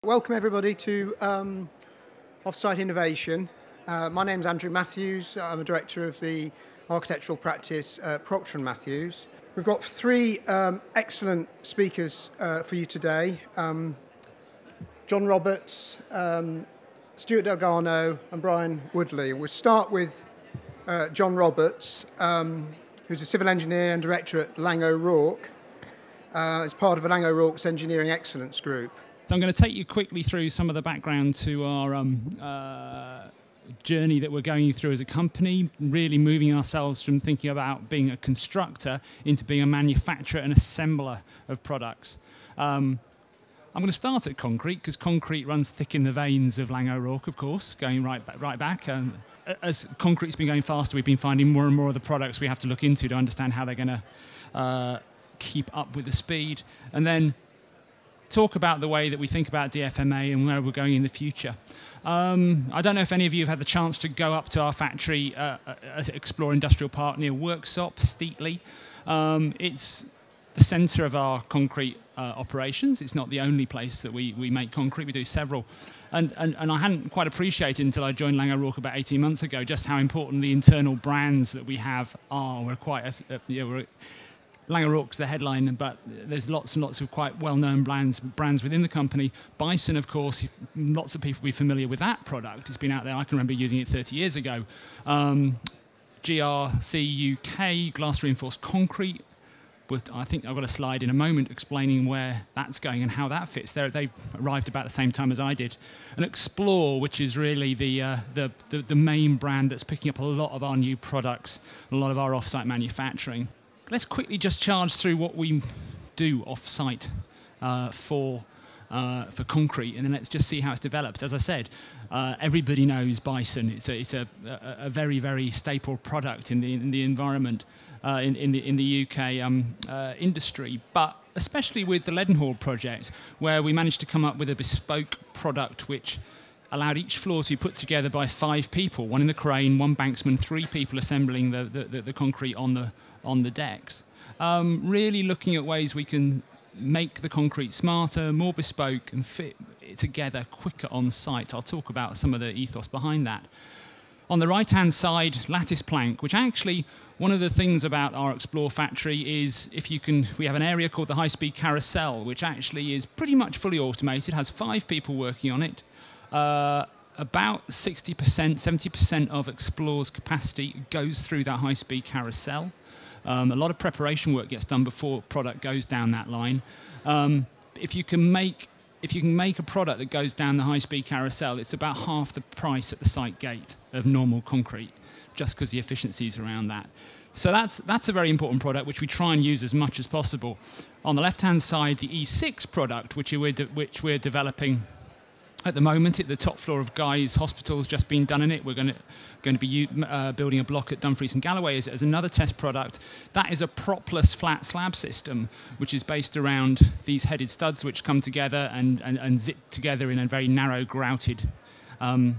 Welcome everybody to Offsite Innovation. My name's Andrew Matthews. I'm a director of the architectural practice Procter & Matthews. We've got three excellent speakers for you today. John Roberts, Stewart Delgado and Brian Woodley. We'll start with John Roberts, who's a civil engineer and director at Laing O'Rourke, as part of the Laing O'Rourke's Engineering Excellence Group. So I'm going to take you quickly through some of the background to our journey that we're going through as a company, really moving ourselves from thinking about being a constructor into being a manufacturer and assembler of products. I'm going to start at concrete, because concrete runs thick in the veins of Laing O'Rourke, of course, going right back. As concrete's been going faster, we've been finding more and more of the products we have to look into to understand how they're going to keep up with the speed. And then talk about the way that we think about DFMA and where we're going in the future. I don't know if any of you have had the chance to go up to our factory, Explore Industrial Park near Worksop, Steatley. It's the centre of our concrete operations. It's not the only place that we make concrete. We do several. And I hadn't quite appreciated until I joined Laing O'Rourke about 18 months ago just how important the internal brands that we have are. We're quite Laing O'Rourke's the headline, but there's lots and lots of quite well-known brands within the company. Bison, of course, lots of people will be familiar with that product. It's been out there. I can remember using it 30 years ago. GRC UK, glass reinforced concrete. I think I've got a slide in a moment explaining where that's going and how that fits. They arrived about the same time as I did. And Explore, which is really the main brand that's picking up a lot of our new products, a lot of our offsite manufacturing. Let's quickly just charge through what we do off-site for concrete, and then let's just see how it's developed. As I said, everybody knows Bison. It's a very, very staple product in the environment in the UK industry, but especially with the Leadenhall project, where we managed to come up with a bespoke product which allowed each floor to be put together by 5 people, one in the crane, one banksman, 3 people assembling the concrete on the decks. Really looking at ways we can make the concrete smarter, more bespoke, and fit it together quicker on site. I'll talk about some of the ethos behind that. On the right-hand side, Lattice Plank, which actually, one of the things about our Explore factory is we have an area called the high-speed carousel, which actually is pretty much fully automated, has 5 people working on it. About 60%, 70% of Explore's capacity goes through that high-speed carousel. A lot of preparation work gets done before product goes down that line. If you can make a product that goes down the high-speed carousel, it's about half the price at the site gate of normal concrete, just because the efficiencies around that. So that's a very important product, which we try and use as much as possible. On the left-hand side, the E6 product, which we're developing at the moment, at the top floor of Guy's Hospital has just been done in it. We're going to be building a block at Dumfries and Galloway as another test product. That is a propless flat slab system, which is based around these headed studs which come together and zip together in a very narrow grouted band.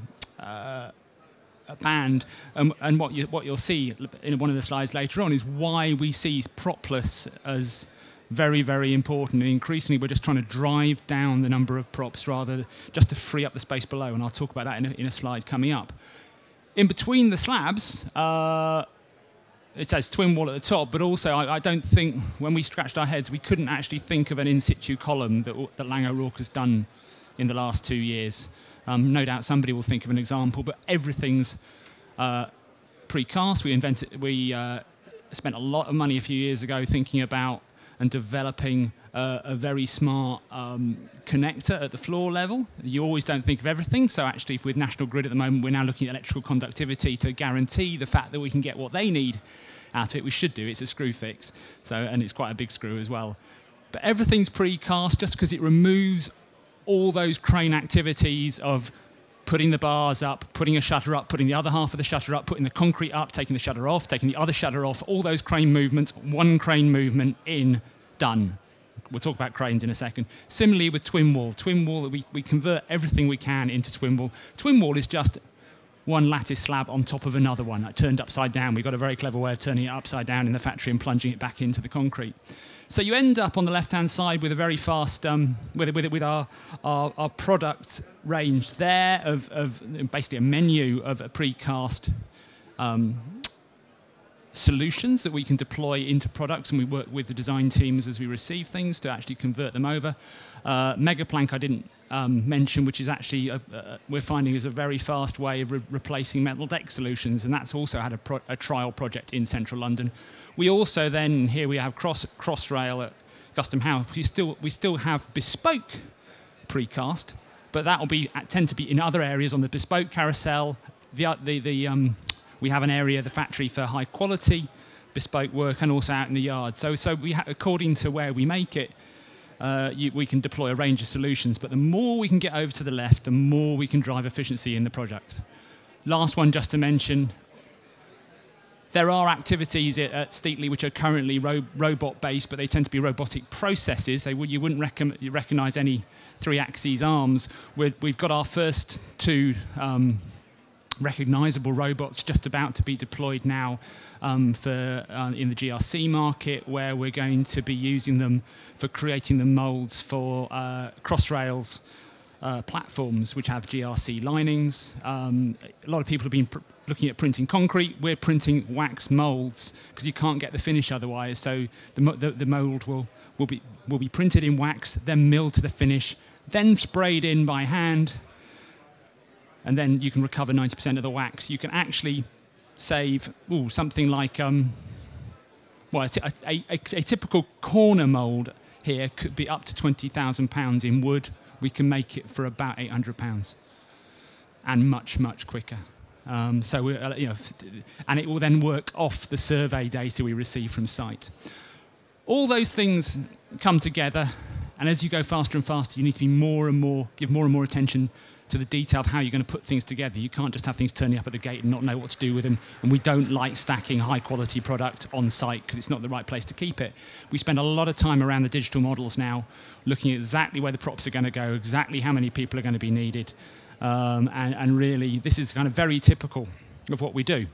And what you'll see in one of the slides later on is why we see propless as very, very important, and increasingly we're just trying to drive down the number of props rather just to free up the space below, and I'll talk about that in a slide coming up. In between the slabs, it says twin wall at the top, but also I don't think, when we scratched our heads, we couldn't actually think of an in-situ column that Laing O'Rourke has done in the last 2 years. No doubt somebody will think of an example, but everything's precast. We spent a lot of money a few years ago thinking about and developing a very smart connector at the floor level. You always don't think of everything, so actually with National Grid at the moment, we're now looking at electrical conductivity to guarantee the fact that we can get what they need out of it. We should do. It's a screw fix, and it's quite a big screw as well. But everything's precast just because it removes all those crane activities of putting the bars up, putting a shutter up, putting the other half of the shutter up, putting the concrete up, taking the shutter off, taking the other shutter off, all those crane movements, one crane movement in, done. We'll talk about cranes in a second. Similarly with twin wall. Twin wall, we convert everything we can into twin wall. Twin wall is just one lattice slab on top of another one, turned upside down. We've got a very clever way of turning it upside down in the factory and plunging it back into the concrete. So you end up on the left-hand side with a very fast, with our product range there of basically a menu of precast solutions that we can deploy into products, and we work with the design teams as we receive things to actually convert them over. Mega Plank I didn't mention, which is actually we're finding is a very fast way of replacing metal deck solutions, and that's also had a trial project in central London. We also then, here we have Crossrail at Custom House. We still have bespoke precast, but that will tend to be in other areas on the bespoke carousel. We have an area of the factory for high quality bespoke work, and also out in the yard. So according to where we make it, we can deploy a range of solutions, but the more we can get over to the left, the more we can drive efficiency in the project. Last one just to mention, there are activities at Steatley which are currently robot-based, but they tend to be robotic processes. You wouldn't recognize any 3-axis arms. We've got our first 2 recognizable robots just about to be deployed now in the GRC market, where we're going to be using them for creating the molds for Crossrail's platforms which have GRC linings. A lot of people have been looking at printing concrete. We're printing wax molds because you can't get the finish otherwise. So the mold will be printed in wax, then milled to the finish, then sprayed in by hand, and then you can recover 90% of the wax. You can actually save something like a typical corner mold here could be up to £20,000 in wood. We can make it for about £800 and much quicker. And it will then work off the survey data we receive from site. All those things come together, and as you go faster and faster, you need to be give more and more attention to the detail of how you're going to put things together. You can't just have things turning up at the gate and not know what to do with them. And we don't like stacking high-quality product on site because it's not the right place to keep it. We spend a lot of time around the digital models now, looking at exactly where the props are going to go, exactly how many people are going to be needed. And really, this is kind of very typical of what we do.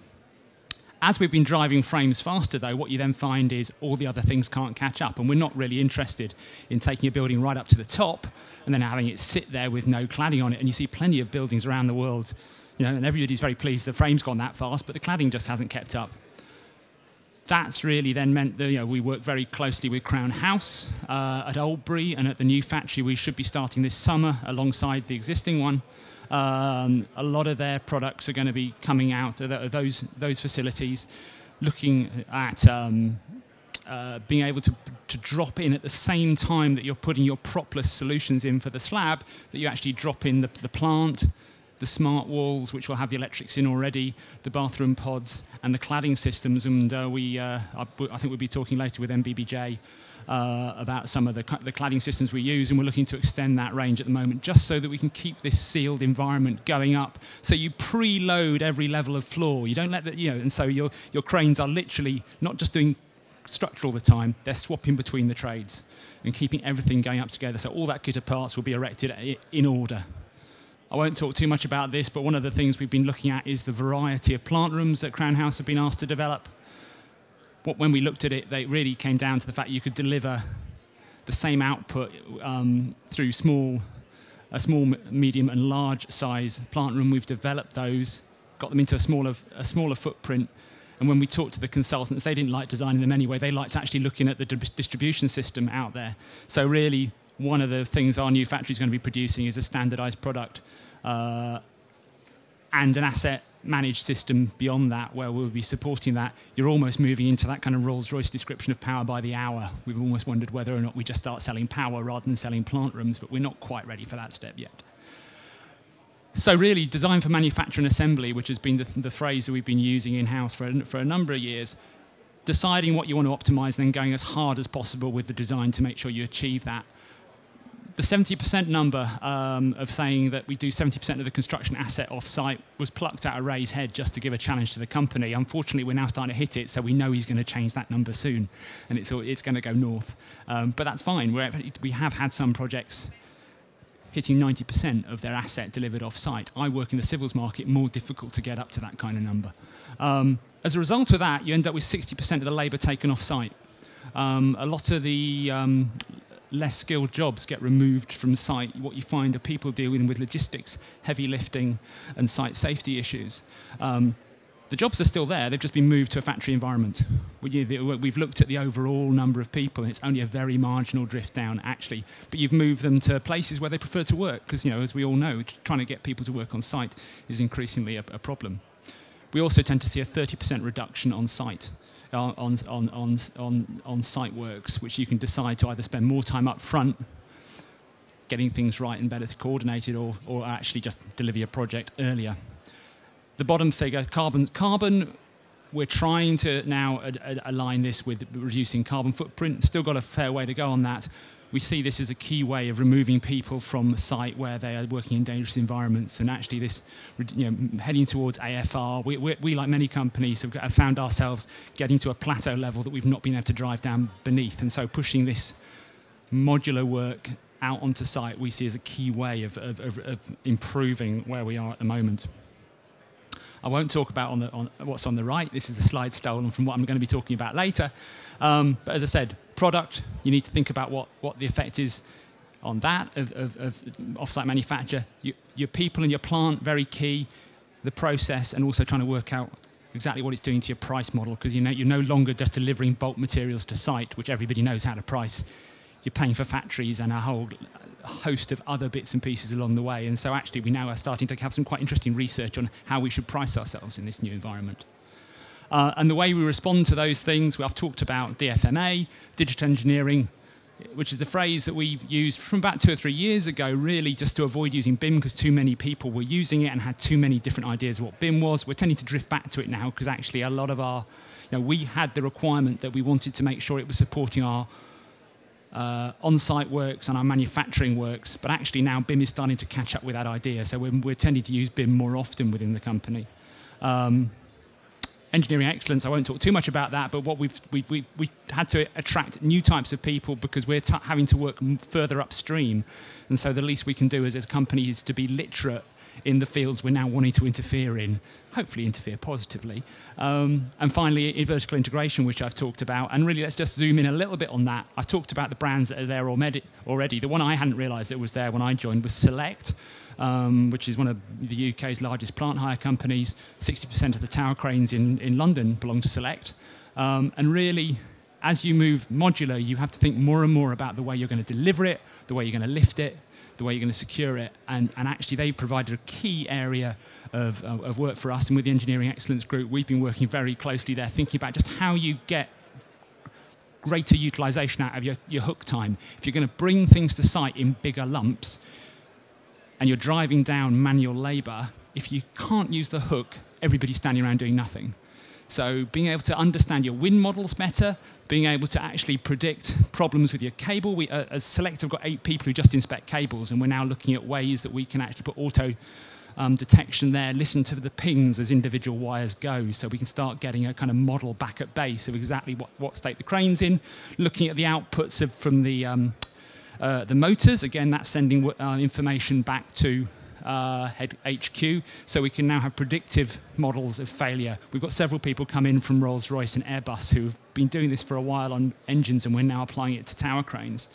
As we've been driving frames faster, though, what you then find is all the other things can't catch up, and we're not really interested in taking a building right up to the top and then having it sit there with no cladding on it. And you see plenty of buildings around the world, and everybody's very pleased the frame's gone that fast, but the cladding just hasn't kept up. That's really then meant that we work very closely with Crown House at Oldbury, and at the new factory we should be starting this summer alongside the existing one. A lot of their products are going to be coming out of those facilities, looking at being able to drop in at the same time that you're putting your propless solutions in for the slab, that you actually drop in the plant, the smart walls, which will have the electrics in already, the bathroom pods, and the cladding systems. And I think we'll be talking later with MBBJ about some of the cladding systems we use, and we're looking to extend that range at the moment just so that we can keep this sealed environment going up. So you preload every level of floor. You don't let and so your cranes are literally not just doing structure all the time, they're swapping between the trades and keeping everything going up together. So all that kit of parts will be erected in order. I won't talk too much about this, but one of the things we've been looking at is the variety of plant rooms that Crown House have been asked to develop. When we looked at it, they really came down to the fact you could deliver the same output through a small, medium, and large size plant room. We've developed those, got them into a smaller footprint. And when we talked to the consultants, they didn't like designing them anyway. They liked actually looking at the distribution system out there. So really, one of the things our new factory is going to be producing is a standardized product and an asset managed system beyond that, where we'll be supporting that. You're almost moving into that kind of Rolls-Royce description of power by the hour. We've almost wondered whether or not we just start selling power rather than selling plant rooms, but we're not quite ready for that step yet. So really, design for manufacture and assembly, which has been the phrase that we've been using in-house for a number of years, deciding what you want to optimize, then going as hard as possible with the design to make sure you achieve that. The 70% number of saying that we do 70% of the construction asset off-site was plucked out of Ray's head just to give a challenge to the company. Unfortunately, we're now starting to hit it, so we know he's going to change that number soon, and it's going to go north. But that's fine. We have had some projects hitting 90% of their asset delivered off-site. I work in the civils market, more difficult to get up to that kind of number. As a result of that, you end up with 60% of the labour taken off-site. A lot of the less skilled jobs get removed from site. What you find are people dealing with logistics, heavy lifting, and site safety issues. The jobs are still there, they've just been moved to a factory environment. We've looked at the overall number of people, and it's only a very marginal drift down, actually. But you've moved them to places where they prefer to work, because, as we all know, trying to get people to work on site is increasingly a problem. We also tend to see a 30% reduction on site. On site works, which you can decide to either spend more time up front getting things right and better coordinated, or actually just deliver your project earlier. The bottom figure, carbon, we're trying to now align this with reducing carbon footprint. Still got a fair way to go on that. We see this as a key way of removing people from site where they are working in dangerous environments, and actually this, heading towards AFR. We, like many companies, have found ourselves getting to a plateau level that we've not been able to drive down beneath, and so pushing this modular work out onto site we see as a key way of improving where we are at the moment. I won't talk about what's on the right. This is a slide stolen from what I'm going to be talking about later. But as I said, product, you need to think about what the effect is on that of off-site manufacture. Your people and your plant, very key. The process, and also trying to work out exactly what it's doing to your price model, because you're no longer just delivering bulk materials to site, which everybody knows how to price. You're paying for factories and a whole host of other bits and pieces along the way. And so actually we now are starting to have some quite interesting research on how we should price ourselves in this new environment. And the way we respond to those things, I've talked about DFMA, digital engineering, which is a phrase that we used from about 2 or 3 years ago, really just to avoid using BIM because too many people were using it and had too many different ideas of what BIM was. We're tending to drift back to it now because actually a lot of our, we had the requirement that we wanted to make sure it was supporting our on-site works and our manufacturing works, but actually now BIM is starting to catch up with that idea, so we're tending to use BIM more often within the company. Engineering excellence, I won't talk too much about that, but what we had to attract new types of people because we're having to work further upstream, and so the least we can do as a company is to be literate in the fields we're now wanting to interfere in, hopefully interfere positively. And finally, vertical integration, which I've talked about. And really, let's just zoom in a little bit on that. I've talked about the brands that are there already. The one I hadn't realised that was there when I joined was Select, which is one of the UK's largest plant hire companies. 60% of the tower cranes in London belong to Select. And really, as you move modular, you have to think more and more about the way you're going to deliver it, the way you're going to lift it, the way you're going to secure it, and actually they provided a key area of work for us, and with the Engineering Excellence Group, we've been working very closely there, thinking about just how you get greater utilisation out of your hook time. If you're going to bring things to site in bigger lumps, and you're driving down manual labour, if you can't use the hook, everybody's standing around doing nothing. So being able to understand your wind models better, being able to actually predict problems with your cable. We, as Select, have got 8 people who just inspect cables, and we're now looking at ways that we can actually put auto detection there, listen to the pings as individual wires go, so we can start getting a kind of model back at base of exactly what state the crane's in, looking at the outputs from the motors. Again, that's sending information back to head HQ, so we can now have predictive models of failure. We've got several people come in from Rolls-Royce and Airbus who've been doing this for a while on engines, and we're now applying it to tower cranes.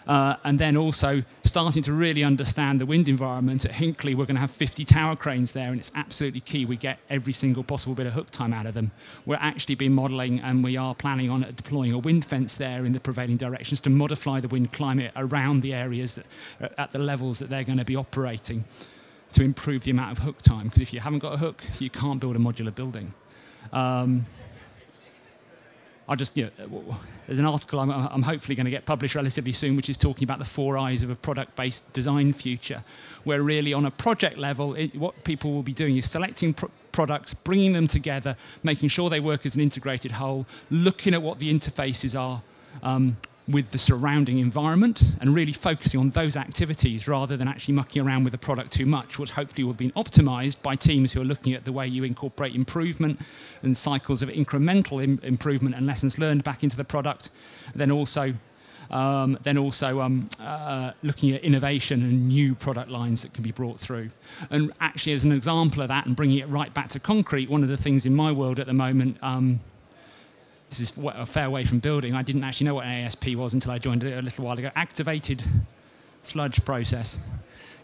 And then also starting to really understand the wind environment. At Hinckley, we're going to have 50 tower cranes there, and it's absolutely key we get every single possible bit of hook time out of them. We're actually been modelling, and we are planning on deploying a wind fence there in the prevailing directions to modify the wind climate around the areas that, at the levels that they're going to be operating, to improve the amount of hook time. Because if you haven't got a hook, you can't build a modular building. I'll just, there's an article I'm hopefully going to get published relatively soon, which is talking about the 4 eyes of a product-based design future, where really on a project level, what people will be doing is selecting products, bringing them together, making sure they work as an integrated whole, looking at what the interfaces are with the surrounding environment, and really focusing on those activities rather than actually mucking around with the product too much, which hopefully will be optimized by teams who are looking at the way you incorporate improvement and cycles of incremental improvement and lessons learned back into the product. Then also then also looking at innovation and new product lines that can be brought through. And actually, as an example of that, and bringing it right back to concrete, one of the things in my world at the moment, this is a fair way from building. I didn't actually know what an ASP was until I joined it a little while ago. Activated sludge process.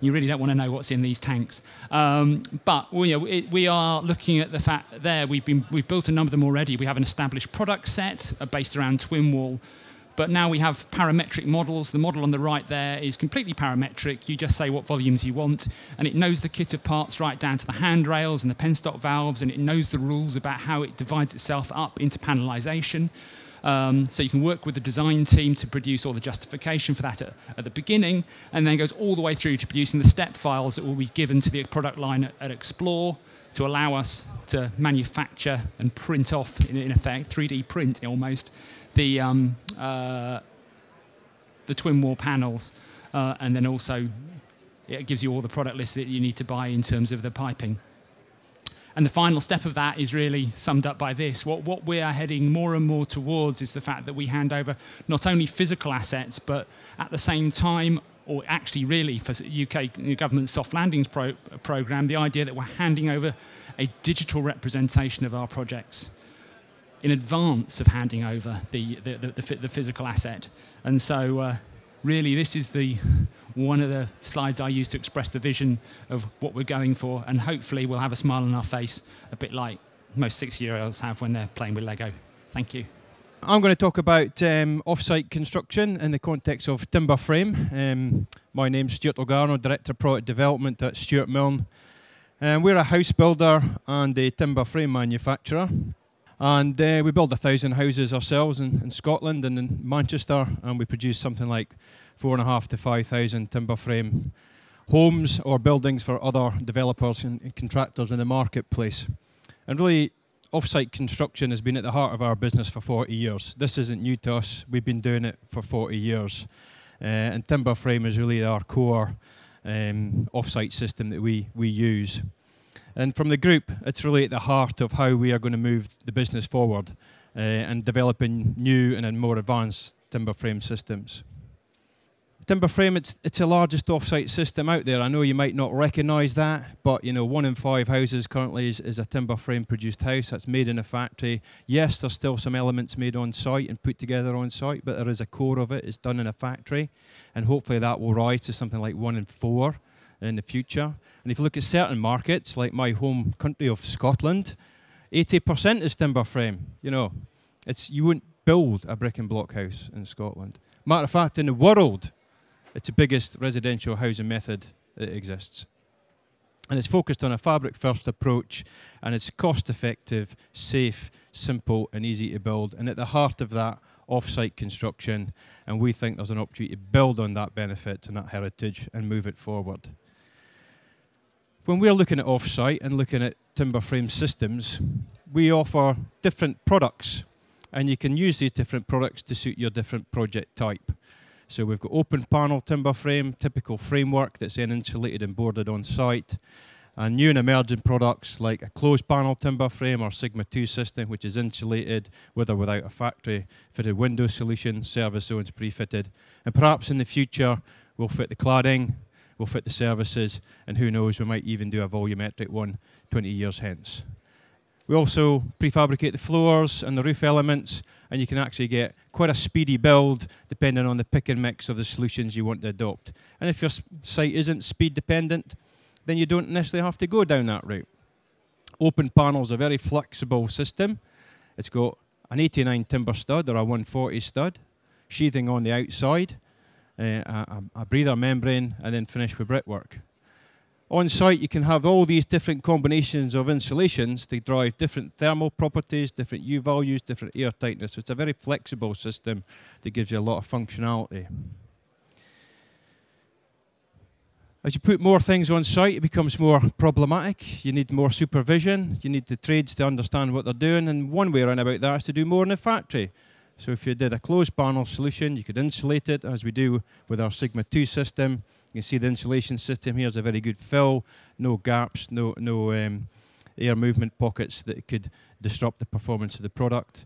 You really don't want to know what's in these tanks. But we are looking at the fact there we've built a number of them already. We have an established product set based around twin wall. But now we have parametric models. The model on the right there is completely parametric. You just say what volumes you want, and it knows the kit of parts right down to the handrails and the penstock valves, and it knows the rules about how it divides itself up into panelization. So you can work with the design team to produce all the justification for that at the beginning, and then goes all the way through to producing the step files that will be given to the product line at Explore to allow us to manufacture and print off, in effect, 3D print almost, the twin wall panels, and then also it gives you all the product lists that you need to buy in terms of the piping. And the final step of that is really summed up by this. What we are heading more and more towards is the fact that we hand over not only physical assets, but at the same time, or actually really for UK government soft landings programme, the idea that we're handing over a digital representation of our projects in advance of handing over the physical asset. And so really this is one of the slides I use to express the vision of what we're going for, and hopefully we'll have a smile on our face, a bit like most 6-year-olds have when they're playing with Lego. Thank you. I'm going to talk about offsite construction in the context of timber frame. My name's Stewart, Director of Product Development at Stewart Milne. We're a house builder and a timber frame manufacturer. And we build 1,000 houses ourselves in Scotland and in Manchester, and we produce something like 4,500 to 5,000 timber frame homes or buildings for other developers and contractors in the marketplace. And really, offsite construction has been at the heart of our business for 40 years. This isn't new to us. We've been doing it for 40 years. And timber frame is really our core offsite system that we use. And from the group, it's really at the heart of how we are going to move the business forward and developing new and more advanced timber frame systems. Timber frame, it's the largest offsite system out there. I know you might not recognise that, but 1 in 5 houses currently is a timber frame produced house that's made in a factory. Yes, there's still some elements made on site and put together on site, but there is a core of it. It's done in a factory, and hopefully that will rise to something like 1 in 4 in the future. And if you look at certain markets, like my home country of Scotland, 80% is timber frame. You wouldn't build a brick and block house in Scotland. Matter of fact, in the world, it's the biggest residential housing method that exists. And it's focused on a fabric-first approach, and it's cost-effective, safe, simple, and easy to build. And at the heart of that, off-site construction, and we think there's an opportunity to build on that benefit and that heritage and move it forward. When we're looking at off-site and looking at timber frame systems, we offer different products, and you can use these different products to suit your different project type. So we've got open panel timber frame, typical framework that's then insulated and boarded on site. And new and emerging products like a closed panel timber frame or Sigma 2 system, which is insulated with or without a factory fitted window solution, service zones pre-fitted. And perhaps in the future, we'll fit the cladding, we'll fit the services, and who knows, we might even do a volumetric one 20 years hence. We also prefabricate the floors and the roof elements, and you can actually get quite a speedy build depending on the pick and mix of the solutions you want to adopt. And if your site isn't speed dependent, then you don't necessarily have to go down that route. Open panel is a very flexible system. It's got an 89 timber stud or a 140 stud, sheathing on the outside, a breather membrane, and then finish with brickwork. On site, you can have all these different combinations of insulations to drive different thermal properties, different U values, different air tightness. So it's a very flexible system that gives you a lot of functionality. As you put more things on site, it becomes more problematic. You need more supervision. You need the trades to understand what they're doing. And one way around about that is to do more in the factory. So if you did a closed panel solution, you could insulate it, as we do with our Sigma 2 system. You can see the insulation system here is a very good fill. No gaps, no air movement pockets that could disrupt the performance of the product.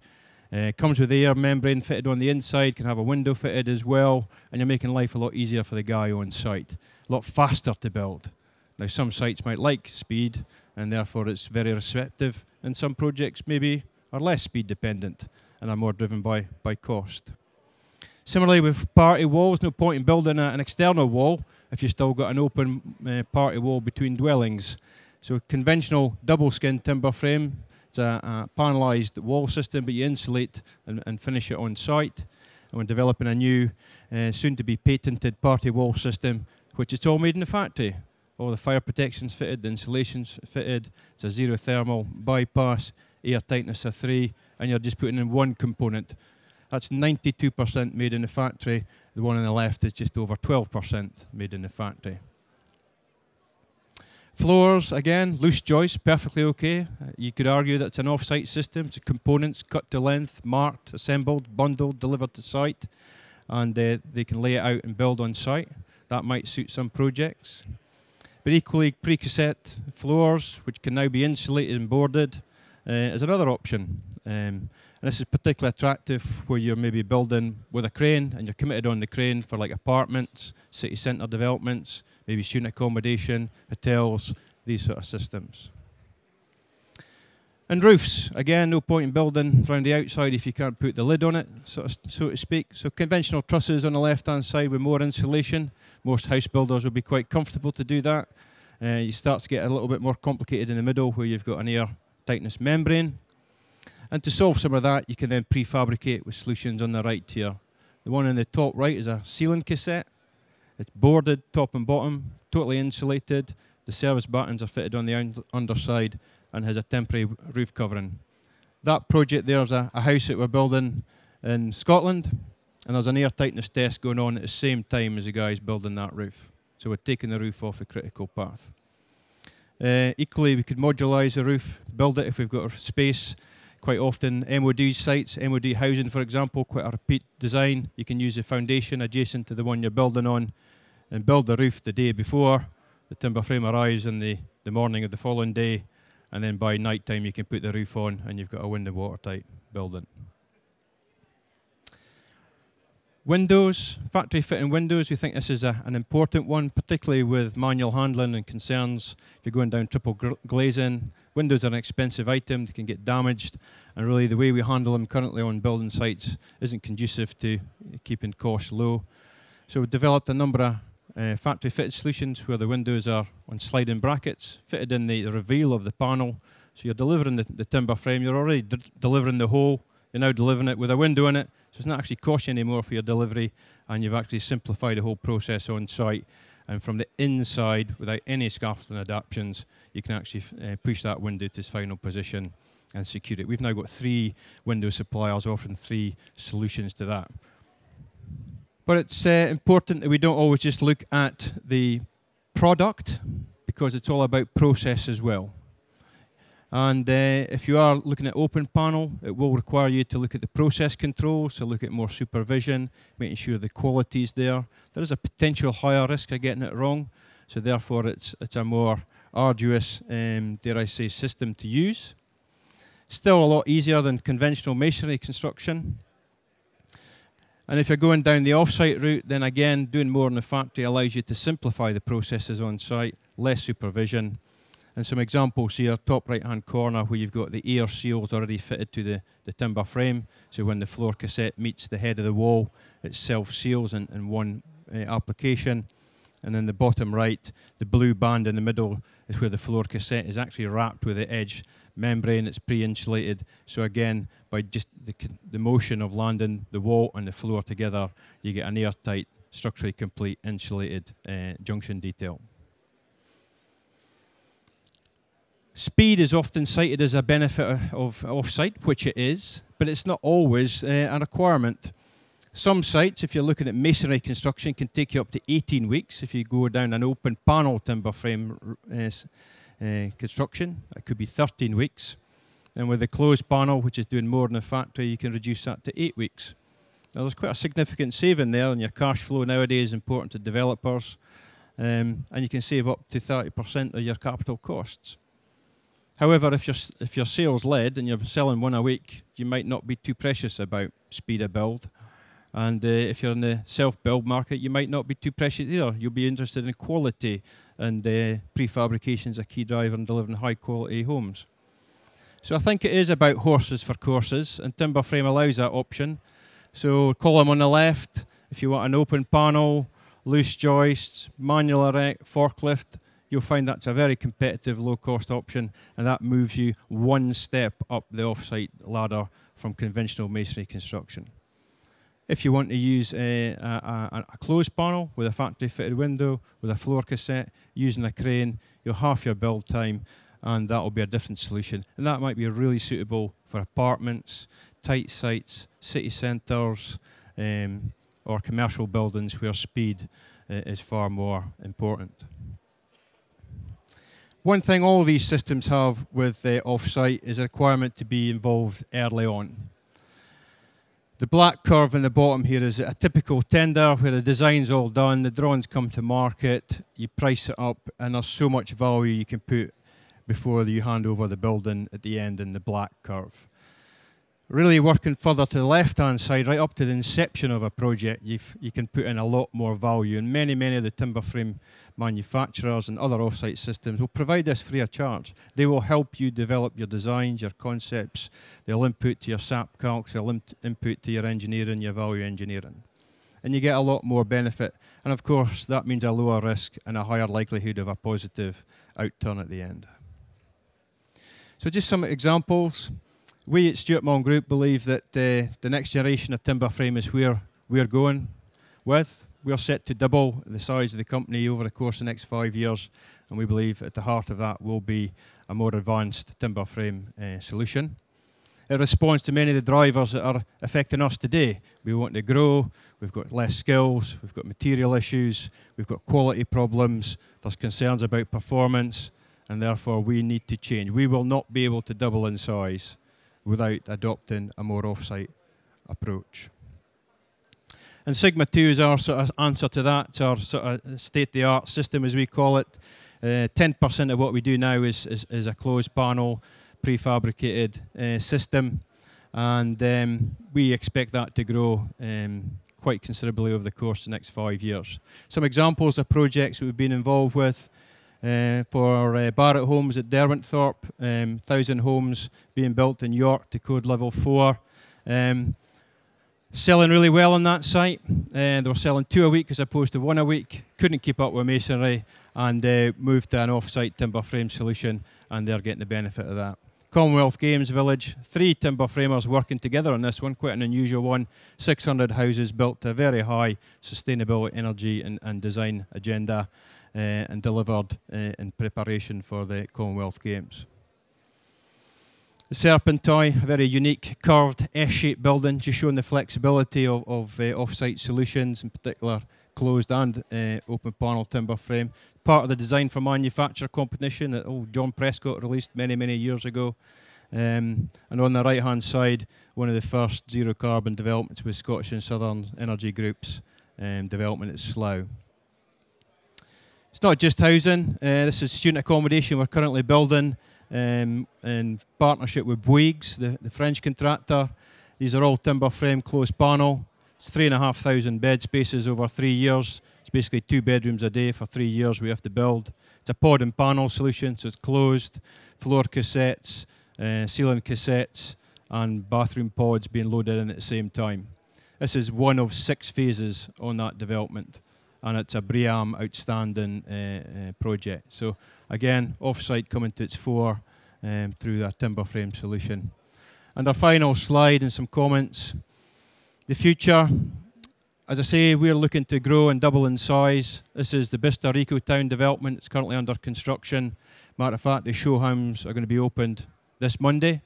Comes with air membrane fitted on the inside, can have a window fitted as well, and you're making life a lot easier for the guy on site. A lot faster to build. Now, some sites might like speed, and therefore it's very receptive, and some projects maybe are less speed dependent and are more driven by cost. Similarly with party walls, no point in building an external wall if you've still got an open party wall between dwellings. So conventional double skin timber frame, it's a panelised wall system, but you insulate and finish it on site. And we're developing a new, soon-to-be patented party wall system, which is all made in the factory. All the fire protection's fitted, the insulation's fitted. It's a zero thermal bypass, air tightness of 3, and you're just putting in one component. That's 92% made in the factory. The one on the left is just over 12% made in the factory. Floors, again, loose joists, perfectly okay. You could argue that it's an off-site system. It's components cut to length, marked, assembled, bundled, delivered to site, and they can lay it out and build on site. That might suit some projects. But equally, precassette floors, which can now be insulated and boarded, is another option. And this is particularly attractive where you're maybe building with a crane and you're committed on the crane for like apartments, city centre developments, maybe student accommodation, hotels, these sort of systems. And roofs, again, no point in building around the outside if you can't put the lid on it, so to speak. So conventional trusses on the left-hand side with more insulation. Most house builders will be quite comfortable to do that. You start to get a little bit more complicated in the middle where you've got an air tightness membrane. And to solve some of that, you can then prefabricate with solutions on the right here. The one in the top right is a ceiling cassette. It's boarded top and bottom, totally insulated. The service battens are fitted on the underside and has a temporary roof covering. That project there is a house that we're building in Scotland, and there's an air tightness test going on at the same time as the guys building that roof. So we're taking the roof off a critical path. Equally, we could modulise the roof, build it if we've got space. Quite often, MOD sites, MOD housing, for example, quite a repeat design. You can use the foundation adjacent to the one you're building on and build the roof the day before. The timber frame arrives in the morning of the following day, and then by night time you can put the roof on and you've got a wind and watertight building. Windows, factory fitting windows, we think this is an important one, particularly with manual handling and concerns. If you're going down triple glazing, windows are an expensive item, they can get damaged, and really the way we handle them currently on building sites isn't conducive to keeping costs low. So we've developed a number of factory fitted solutions where the windows are on sliding brackets, fitted in the reveal of the panel. So you're delivering the timber frame, you're already delivering the whole, you're now delivering it with a window in it, so it's not actually costing you any more for your delivery, and you've actually simplified the whole process on site. And from the inside, without any scaffolding adaptations, you can actually push that window to its final position and secure it. We've now got 3 window suppliers offering 3 solutions to that. But it's important that we don't always just look at the product, because it's all about process as well. And if you are looking at open panel, it will require you to look at the process controls, to look at more supervision, making sure the quality is there. There is a potential higher risk of getting it wrong, so therefore it's a more arduous, dare I say, system to use. Still a lot easier than conventional masonry construction. And if you're going down the off-site route, then again, doing more in the factory allows you to simplify the processes on site, less supervision. And some examples here, top right-hand corner, where you've got the air seals already fitted to the timber frame. So when the floor cassette meets the head of the wall, it self-seals in one application. And then the bottom right, the blue band in the middle is where the floor cassette is actually wrapped with the edge membrane. It's pre-insulated. So again, by just the motion of landing the wall and the floor together, you get an airtight, structurally complete, insulated junction detail. Speed is often cited as a benefit of off-site, which it is, but it's not always a requirement. Some sites, if you're looking at masonry construction, can take you up to 18 weeks. If you go down an open panel timber frame construction, it could be 13 weeks. And with a closed panel, which is doing more in the factory, you can reduce that to 8 weeks. Now, there's quite a significant saving there, and your cash flow nowadays is important to developers, and you can save up to 30% of your capital costs. However, if you're sales led and you're selling one a week, you might not be too precious about speed of build. And if you're in the self-build market, you might not be too precious either. You'll be interested in quality, and prefabrication is a key driver in delivering high-quality homes. So I think it is about horses for courses, and timber frame allows that option. So column on the left, if you want an open panel, loose joists, manual erect, forklift, you'll find that's a very competitive, low-cost option, and that moves you one step up the off-site ladder from conventional masonry construction. If you want to use a closed panel with a factory-fitted window, with a floor cassette, using a crane, you'll half your build time, and that will be a different solution. And that might be really suitable for apartments, tight sites, city centres, or commercial buildings where speed is far more important. One thing all these systems have with off-site is a requirement to be involved early on. The black curve in the bottom here is a typical tender where the design's all done, the drawings come to market, you price it up, and there's so much value you can put before you hand over the building at the end in the black curve. Really working further to the left-hand side, right up to the inception of a project, you can put in a lot more value. And many of the timber frame manufacturers and other off-site systems will provide this free of charge. They will help you develop your designs, your concepts. They'll input to your SAP calcs, they'll input to your engineering, your value engineering. And you get a lot more benefit. And of course, that means a lower risk and a higher likelihood of a positive outturn at the end. So just some examples. We at Stewart Milne Group believe that the next generation of timber frame is where we're going with. We're set to double the size of the company over the course of the next 5 years, and we believe at the heart of that will be a more advanced timber frame solution. It responds to many of the drivers that are affecting us today. We want to grow, we've got less skills, we've got material issues, we've got quality problems, there's concerns about performance, and therefore we need to change. We will not be able to double in size without adopting a more off-site approach. And Sigma 2 is our sort of answer to that. It's our sort of state-of-the-art system, as we call it. 10% of what we do now is a closed panel, prefabricated system, and we expect that to grow quite considerably over the course of the next 5 years. Some examples of projects that we've been involved with. For Barrett Homes at Derwentthorpe, 1,000 homes being built in York to code level 4. Selling really well on that site. They were selling 2 a week as opposed to 1 a week. Couldn't keep up with masonry and moved to an off-site timber frame solution, and they're getting the benefit of that. Commonwealth Games Village, 3 timber framers working together on this one, quite an unusual one. 600 houses built to a very high sustainability, energy and design agenda. And delivered in preparation for the Commonwealth Games. The Serpentine, a very unique curved S-shaped building, just showing the flexibility of off-site solutions, in particular closed and open panel timber frame. Part of the Design for Manufacture competition that John Prescott released many years ago. And on the right-hand side, one of the first zero carbon developments with Scottish and Southern Energy Group's development at Slough. It's not just housing. This is student accommodation we're currently building in partnership with Bouygues, the French contractor. These are all timber frame closed panel. It's 3,500 bed spaces over 3 years. It's basically 2 bedrooms a day for 3 years we have to build. It's a pod and panel solution, so it's closed, floor cassettes, ceiling cassettes, and bathroom pods being loaded in at the same time. This is one of 6 phases on that development, and it's a BREEAM outstanding project. So again, off-site coming to its fore through a timber frame solution. And our final slide and some comments. The future, as I say, we're looking to grow and double in size. This is the Bicester Ecotown development. It's currently under construction. Matter of fact, the show homes are going to be opened this Monday.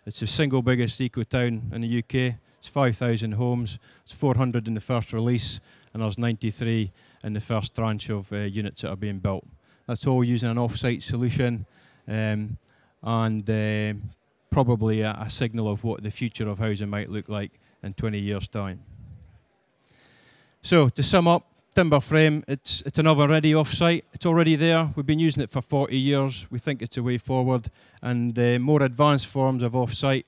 It's the single biggest ecotown in the UK. It's 5,000 homes. It's 400 in the first release, and there's 93 in the first tranche of units that are being built. That's all using an off-site solution, and probably a signal of what the future of housing might look like in 20 years' time. So, to sum up, timber frame, it's an oven-ready offsite. It's already there. We've been using it for 40 years. We think it's a way forward. And more advanced forms of offsite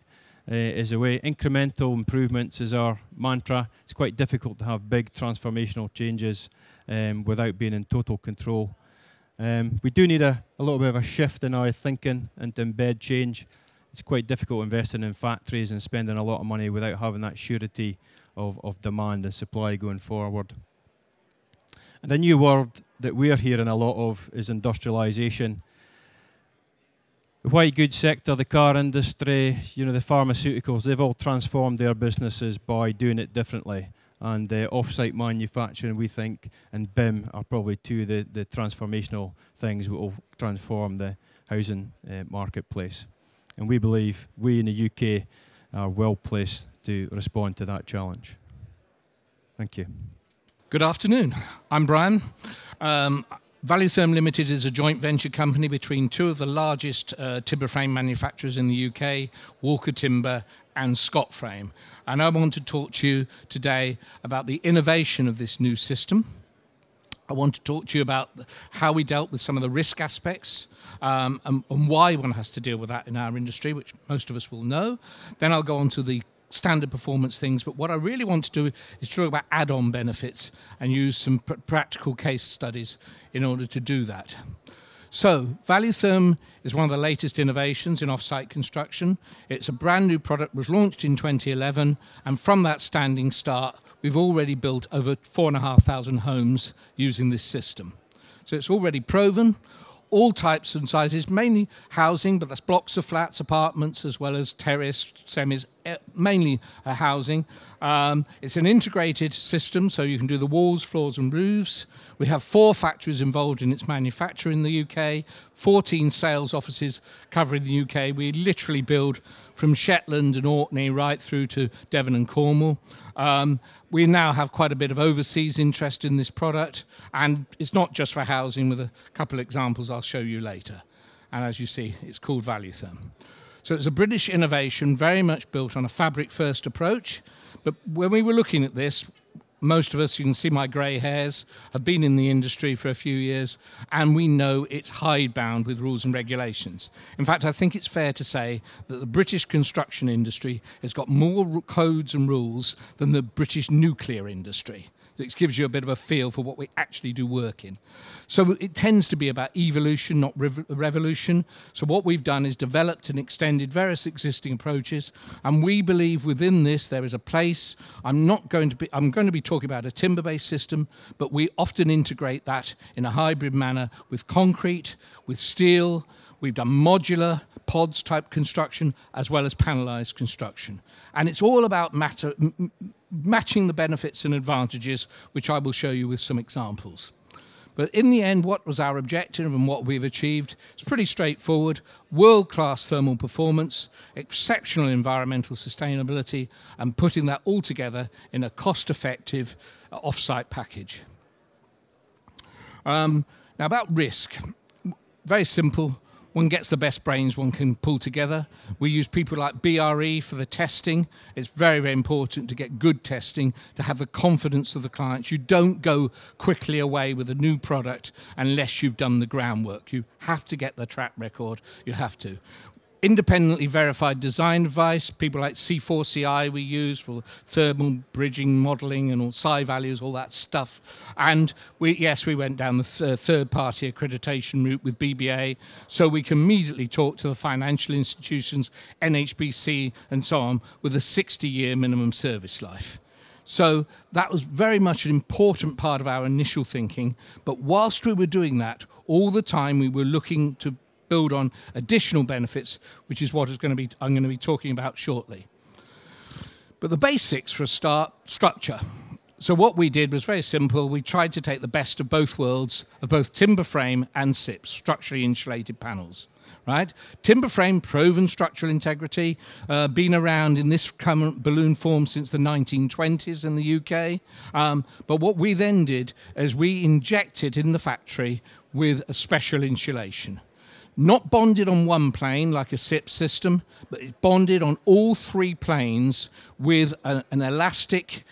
is a way. Incremental improvements is our mantra. It's quite difficult to have big transformational changes without being in total control. We do need a little bit of a shift in our thinking and to embed change. It's quite difficult investing in factories and spending a lot of money without having that surety of demand and supply going forward. And a new word that we're hearing a lot of is industrialisation. The white goods sector, the car industry, the pharmaceuticals, they've all transformed their businesses by doing it differently. And offsite manufacturing, we think, and BIM are probably two of the transformational things that will transform the housing marketplace. And we believe we in the UK are well placed to respond to that challenge. Thank you. Good afternoon. I'm Brian. Valuetherm Limited is a joint venture company between two of the largest timber frame manufacturers in the UK, Walker Timber and Scott Frame. And I want to talk to you today about the innovation of this new system. I want to talk to you about how we dealt with some of the risk aspects and why one has to deal with that in our industry, which most of us will know. Then I'll go on to the standard performance things, but what I really want to do is talk about add-on benefits and use some practical case studies in order to do that. So, Valuetherm is one of the latest innovations in offsite construction. It's a brand new product, was launched in 2011, and from that standing start, we've already built over 4,500 homes using this system. So it's already proven. All types and sizes, mainly housing, but that's blocks of flats, apartments, as well as terrace, semis, mainly housing. It's an integrated system, so you can do the walls, floors and roofs. We have 4 factories involved in its manufacture in the UK, 14 sales offices covering the UK. We literally build from Shetland and Orkney right through to Devon and Cornwall. We now have quite a bit of overseas interest in this product, and it's not just for housing, with a couple of examples I'll show you later. And as you see, it's called Valuetherm. So it's a British innovation, very much built on a fabric-first approach. But when we were looking at this, most of us, you can see my grey hairs, have been in the industry for a few years, and we know it's hidebound with rules and regulations. In fact, I think it's fair to say that the British construction industry has got more codes and rules than the British nuclear industry. It gives you a bit of a feel for what we actually do work in. So it tends to be about evolution, not revolution. So what we've done is developed and extended various existing approaches, and we believe within this there is a place. I'm going to be talking about a timber-based system, but we often integrate that in a hybrid manner with concrete, with steel. We've done modular pods type construction as well as panelized construction. And it's all about matching the benefits and advantages, which I will show you with some examples. But in the end, what was our objective and what we've achieved? It's pretty straightforward. World-class thermal performance, exceptional environmental sustainability, and putting that all together in a cost-effective off-site package. Now about risk, very simple. One gets the best brains one can pull together. We use people like BRE for the testing. It's very, very important to get good testing, to have the confidence of the clients. You don't go quickly away with a new product unless you've done the groundwork. You have to get the track record. You have to. Independently verified design advice, people like C4CI we use for thermal bridging, modelling and all psi values, all that stuff. And we went down the third-party accreditation route with BBA, so we can immediately talk to the financial institutions, NHBC and so on, with a 60-year minimum service life. So that was very much an important part of our initial thinking, but whilst we were doing that, all the time we were looking to build on additional benefits, which is what I'm going to be talking about shortly. But the basics for a start, structure. So what we did was very simple. We tried to take the best of both worlds, of both timber frame and SIPs, structurally insulated panels. Right? Timber frame, proven structural integrity, been around in this current balloon form since the 1920s in the UK. But what we then did is we injected in the factory with a special insulation. Not bonded on one plane like a SIP system, but it's bonded on all 3 planes with an elastic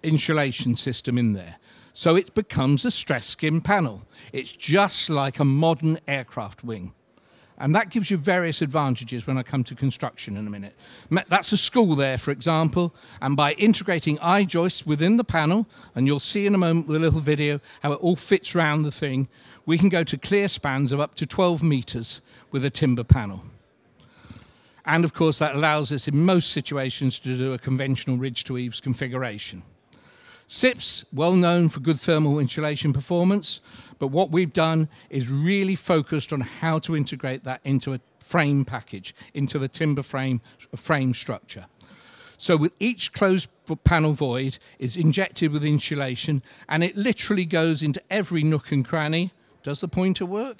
insulation system in there. So it becomes a stress skin panel. It's just like a modern aircraft wing. And that gives you various advantages when I come to construction in a minute. That's a school there, for example, and by integrating I-joists within the panel, and you'll see in a moment with a little video how it all fits around the thing, we can go to clear spans of up to 12 meters with a timber panel. And of course, that allows us in most situations to do a conventional ridge to eaves configuration. SIP's well known for good thermal insulation performance, but what we've done is really focused on how to integrate that into a frame package, into the timber frame structure. So with each closed panel void is injected with insulation, and it literally goes into every nook and cranny. Does the pointer work?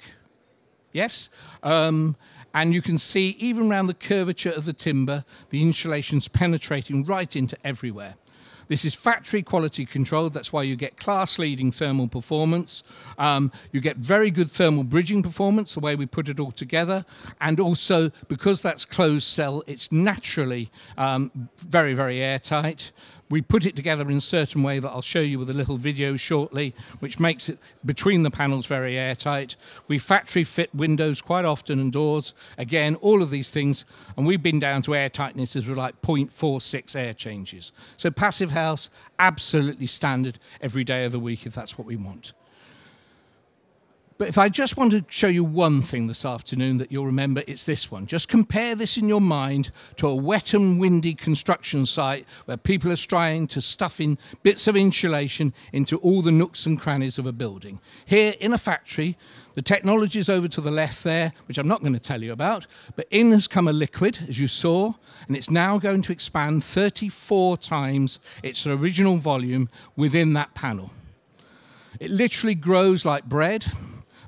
Yes. And you can see even around the curvature of the timber, the insulation's penetrating right into everywhere. This is factory quality controlled. That's why you get class-leading thermal performance. You get very good thermal bridging performance, the way we put it all together. And also, because that's closed cell, it's naturally very, very airtight. We put it together in a certain way that I'll show you with a little video shortly, which makes it between the panels very airtight. We factory fit windows quite often and doors. Again, all of these things. And we've been down to airtightnesses of like 0.46 air changes. So passive house, absolutely standard every day of the week if that's what we want. But if I just want to show you one thing this afternoon that you'll remember, it's this one. Just compare this in your mind to a wet and windy construction site where people are trying to stuff in bits of insulation into all the nooks and crannies of a building. Here in a factory, the technology is over to the left there, which I'm not going to tell you about, but in has come a liquid, as you saw, and it's now going to expand 34 times its original volume within that panel. It literally grows like bread.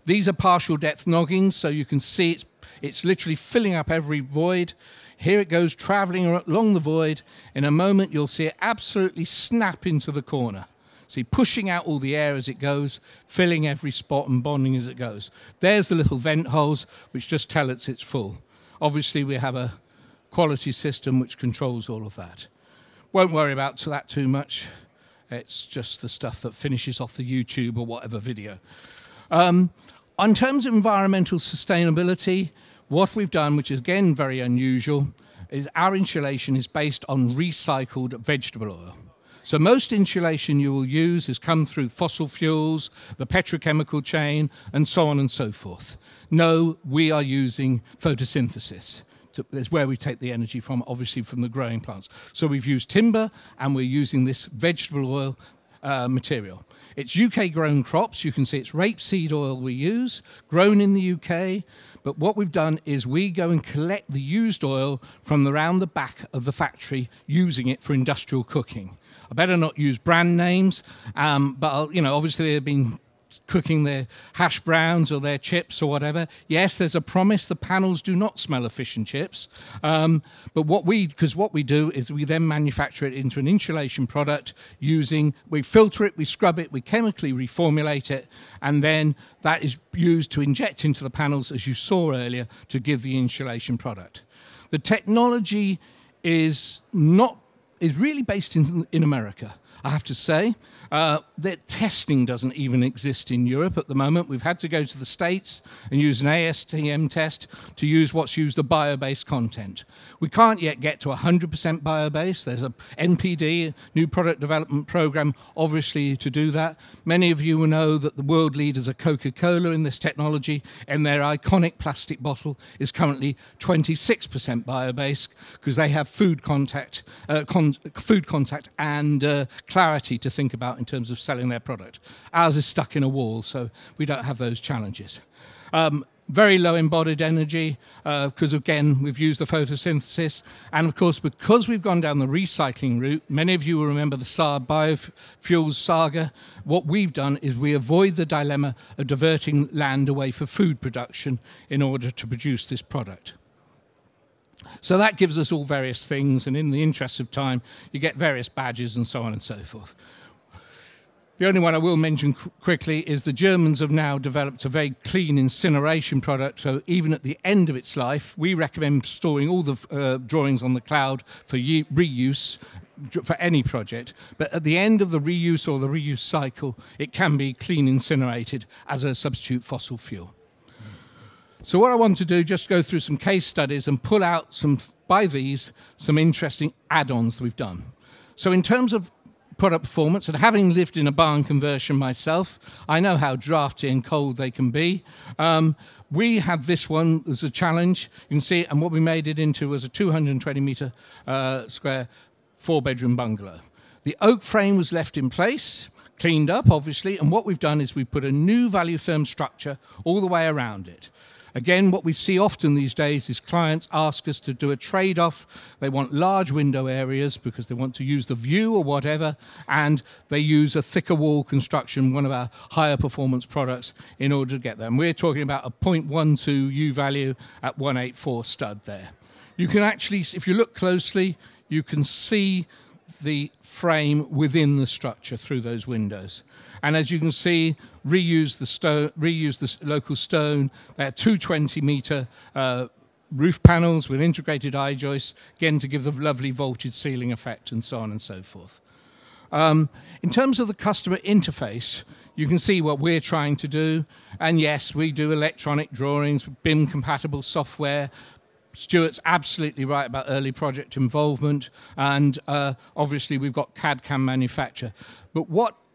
These are partial depth noggings, so you can see it's literally filling up every void. Here it goes traveling along the void. In a moment, you'll see it absolutely snap into the corner. See, pushing out all the air as it goes, filling every spot and bonding as it goes. There's the little vent holes, which just tell it's full. Obviously, we have a quality system which controls all of that. Won't worry about that too much. It's just the stuff that finishes off the YouTube or whatever video. In terms of environmental sustainability, what we've done, which is again very unusual, is our insulation is based on recycled vegetable oil. So most insulation you will use has come through fossil fuels, the petrochemical chain, and so on and so forth. No, we are using photosynthesis. That's where we take the energy from, obviously from the growing plants. So we've used timber, and we're using this vegetable oil material. It's UK grown crops. You can see it's rapeseed oil we use, grown in the UK. But what we've done is we go and collect the used oil from around the back of the factory, using it for industrial cooking. I better not use brand names, but obviously they've been cooking their hash browns or their chips or whatever. Yes, there's a promise the panels do not smell of fish and chips. But what we do is we then manufacture it into an insulation product we filter it, we scrub it, we chemically reformulate it, and then that is used to inject into the panels, as you saw earlier, to give the insulation product. The technology is really based in America. I have to say, that testing doesn't even exist in Europe at the moment. We've had to go to the States and use an ASTM test to use what's used the bio-based content. We can't yet get to 100% bio-based. There's a NPD, New Product Development Program, obviously to do that. Many of you will know that the world leaders are Coca-Cola in this technology, and their iconic plastic bottle is currently 26% bio-based because they have food contact and clarity to think about in terms of selling their product. Ours is stuck in a wall, so we don't have those challenges. Very low embodied energy, because again, we've used the photosynthesis. And of course, because we've gone down the recycling route, many of you will remember the Saab biofuels saga. What we've done is we avoid the dilemma of diverting land away for food production in order to produce this product. So that gives us all various things, and in the interest of time, you get various badges and so on and so forth. The only one I will mention quickly is the Germans have now developed a very clean incineration product. So even at the end of its life, we recommend storing all the drawings on the cloud for reuse for any project. But at the end of the reuse or the reuse cycle, it can be clean incinerated as a substitute fossil fuel. So what I want to do, just go through some case studies and pull out some interesting add-ons that we've done. So in terms of product performance, and having lived in a barn conversion myself, I know how drafty and cold they can be. We had this one as a challenge. You can see, and what we made it into was a 220-metre square 4-bedroom bungalow. The oak frame was left in place, cleaned up, obviously, and what we've done is we've put a new value therm structure all the way around it. Again, what we see often these days is clients ask us to do a trade-off. They want large window areas because they want to use the view or whatever, and they use a thicker wall construction, one of our higher performance products, in order to get them. We're talking about a 0.12 U value at 184 stud there. You can actually, if you look closely, you can see the frame within the structure through those windows. And as you can see, reuse the local stone. They're 220-metre roof panels with integrated I-joists, again to give the lovely vaulted ceiling effect and so on and so forth. In terms of the customer interface, you can see what we're trying to do. And yes, we do electronic drawings, BIM-compatible software. Stewart's absolutely right about early project involvement, and obviously we've got CAD/CAM manufacture. But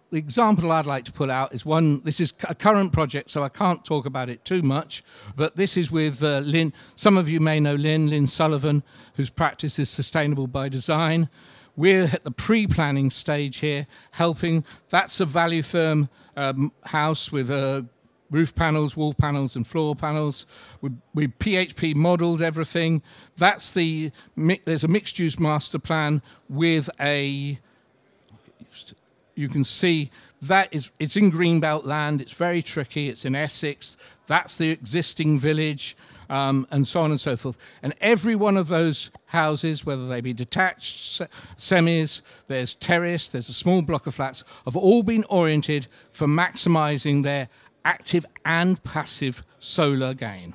the example I'd like to pull out is one. This is a current project, so I can't talk about it too much, but this is with Lynn. Some of you may know Lynn Sullivan, whose practice is Sustainable by Design. We're at the pre-planning stage here, helping. That's a value therm house with roof panels, wall panels, and floor panels. We PHP modelled everything. There's a mixed-use master plan with you can see that it's in Greenbelt land. It's very tricky. It's in Essex. That's the existing village, and so on and so forth. And every one of those houses, whether they be detached, semis, there's terrace, there's a small block of flats, have all been oriented for maximising their active and passive solar gain.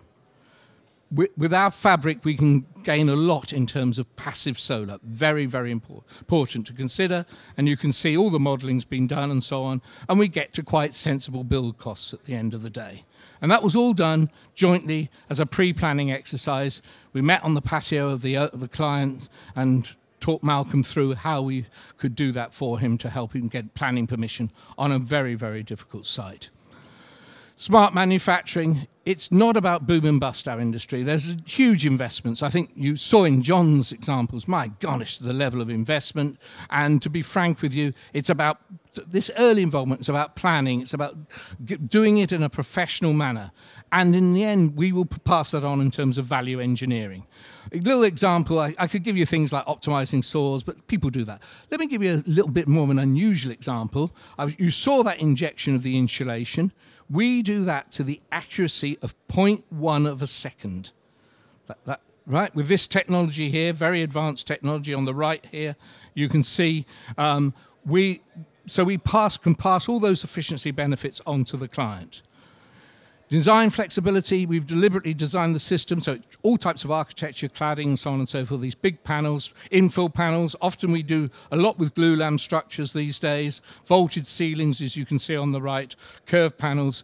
With our fabric, we can gain a lot in terms of passive solar. Very, very important to consider. And you can see all the modelling's been done and so on. And we get to quite sensible build costs at the end of the day. And that was all done jointly as a pre-planning exercise. We met on the patio of the client and talked Malcolm through how we could do that for him to help him get planning permission on a very, very difficult site. Smart manufacturing, it's not about boom and bust our industry. There's huge investments. I think you saw in John's examples, my gosh, the level of investment. And to be frank with you, it's about this early involvement. It's about planning. It's about doing it in a professional manner. And in the end, we will pass that on in terms of value engineering. A little example, I could give you things like optimizing saws, but people do that. Let me give you a little bit more of an unusual example. You saw that injection of the insulation. We do that to the accuracy of 0.1 of a second. Right? With this technology here, very advanced technology on the right here, you can see we can pass all those efficiency benefits on to the client. Design flexibility, we've deliberately designed the system, so all types of architecture, cladding, and so on and so forth, these big panels, infill panels. Often we do a lot with glulam structures these days, vaulted ceilings, as you can see on the right, curved panels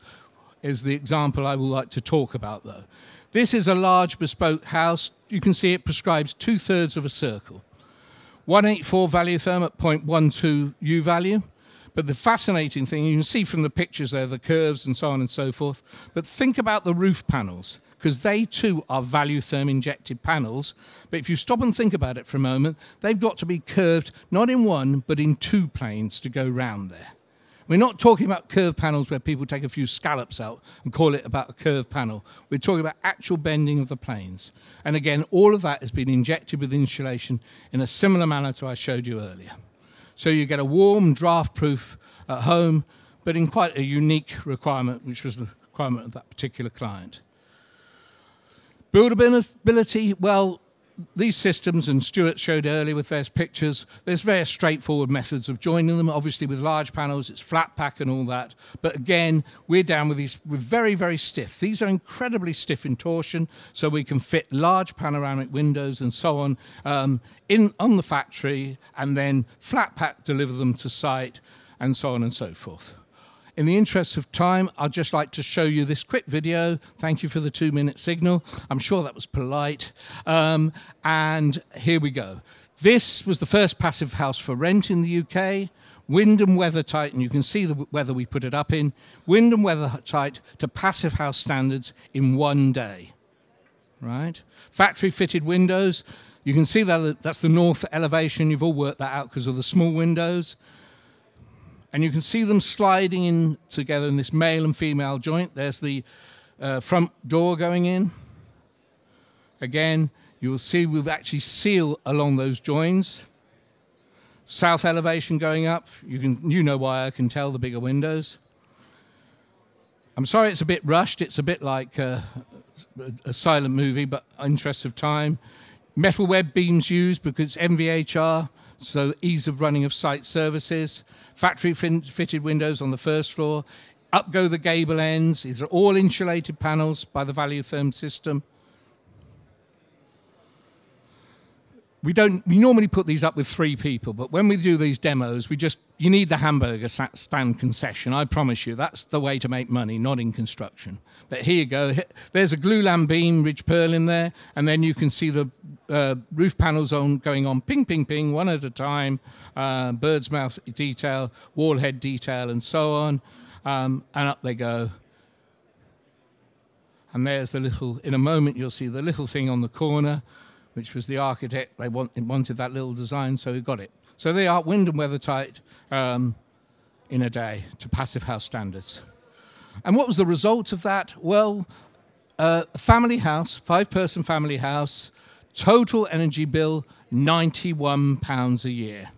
is the example I would like to talk about, though. This is a large bespoke house. You can see it prescribes 2/3 of a circle. 184 value therm at 0.12 U value. But the fascinating thing, you can see from the pictures there, the curves and so on and so forth. But think about the roof panels, because they too are value therm injected panels. But if you stop and think about it for a moment, they've got to be curved not in one, but in 2 planes to go round there. We're not talking about curved panels where people take a few scallops out and call it about a curved panel. We're talking about actual bending of the planes. And again, all of that has been injected with insulation in a similar manner to I showed you earlier. So you get a warm, draft-proof at home, but in quite a unique requirement, which was the requirement of that particular client. Buildability, well, these systems, and Stewart showed earlier with those pictures, there's very straightforward methods of joining them. Obviously with large panels, it's flat pack and all that. But again, we're down with these, we're very, very stiff. These are incredibly stiff in torsion, so we can fit large panoramic windows and so on on the factory, and then flat pack deliver them to site, and so on and so forth. In the interest of time, I'd just like to show you this quick video. Thank you for the 2-minute signal. I'm sure that was polite. And here we go. This was the first passive house for rent in the UK. Wind and weather tight, and you can see the weather we put it up in. Wind and weather tight to passive house standards in 1 day. Right? Factory fitted windows. You can see that that's the north elevation. You've all worked that out because of the small windows. And you can see them sliding in together in this male and female joint. There's the front door going in. Again, you will see we've actually sealed along those joins. South elevation going up. You know why, I can tell, the bigger windows. I'm sorry it's a bit rushed. It's a bit like a silent movie, but in interest of time. Metal web beams used because MVHR, so ease of running of site services. Factory fitted windows on the first floor. Up go the gable ends. These are all insulated panels by the Valuetherm system. We normally put these up with 3 people, but when we do these demos, you need the hamburger stand concession. I promise you, that's the way to make money, not in construction. But here you go. There's a glulam beam, ridge purl in there, and then you can see the roof panels going on ping, ping, ping, one at a time, bird's mouth detail, wall head detail, and so on, and up they go. And there's the little, in a moment you'll see the little thing on the corner, which was the architect. They wanted that little design, so he got it. So they are wind and weather tight in a day to passive house standards. And what was the result of that? Well, a family house, 5-person family house, total energy bill, £91 a year.